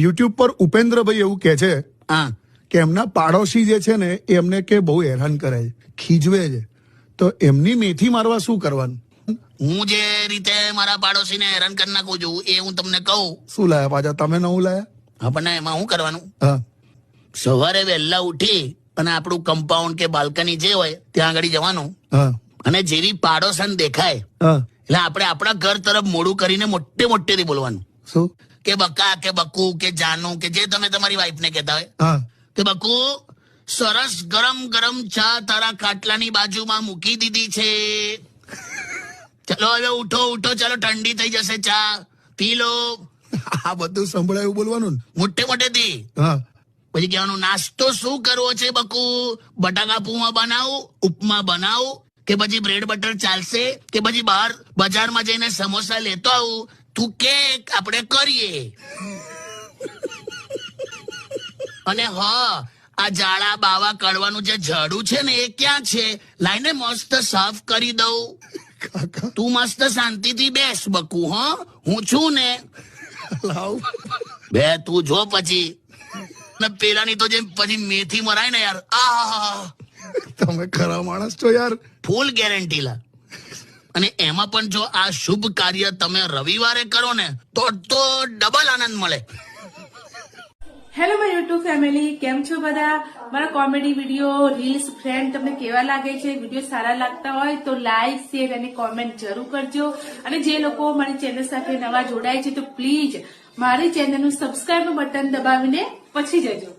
YouTube પર ઉપેન્દ્રભાઈ એવું કે છે હા કે એમના પાડોશી જે છે ને એમને કે બહુ હેરાન કરે છે, ખીજવે છે, તો એમની મેથી મારવા શું કરવાનું? હું જે રીતે મારા પાડોશીને હેરાન કરી નાખું છું એ હું તમને કહું. શું લાયા પાછા તમે? નવું લાયા? આપણને એમાં શું કરવાનું? હા સવારે વહેલા ઉઠી અને આપણું કમ્પાઉન્ડ કે બાલ્કની જે હોય ત્યાં આગળ જવાનું હા અને જેવી પાડોશને દેખાય હા એટલે આપણે આપણા ઘર તરફ મોઢું કરીને મોટેથી બોલવાનું શું? કે બકા કે બકુ કે જાનુ કે જે તમે તમારી વાઈફને કહેતા હોય હા કે બકુ સરસ ગરમ ગરમ ચા તારા ખાટલાની બાજુમાં મૂકી દીધી છે, ચલો હવે ઉઠો ચાલો ઠંડી થઈ જશે, ચા પી લો. આ બધું સંભળાયું બોલવાનું ને? મોટેથી. હા પછી કહેવાનું નાસ્તો શું કરવો છે બકુ? બટાકા પૂવા બનાવું, ઉપમા બનાવું કે પછી બ્રેડ બટર ચાલશે કે પછી બહાર બજારમાં જઈને સમોસા લેતો આવું? તું કે આપણે કરીએ. અને હા આ જાળા બાવા કાઢવાનું જે ઝાડુ છે ને એ ક્યાં છે? લાઈને મસ્ત સાફ કરી દઉં. કાકા તું મસ્ત શાંતિથી બેસ બકુ. હા હું છું ને. લાવ. બે તું જો પછી પેલાની તો જેમ પછી મેથી મરાય ને યાર, આ તમે ખરા માણસ છો યાર. ફૂલ ગેરંટી લા. અને એમાં પણ જો આ શુભ કાર્ય તમે રવિવારે કરો ને તો ડબલ આનંદ મળે. હેલો માય યુટ્યુબ ફેમિલી, કેમ છો બધા? મારા કોમેડી વિડીયો, રીલ્સ, ફ્રેન્ડ તમને કેવા લાગે છે? વિડીયો સારા લાગતા હોય તો લાઈક, શેર અને કોમેન્ટ જરૂર કરજો. અને જે લોકો મારી ચેનલ સાથે નવા જોડાય છે તો પ્લીઝ મારી ચેનલનું સબસ્ક્રાઇબ બટન દબાવીને પછી જજો.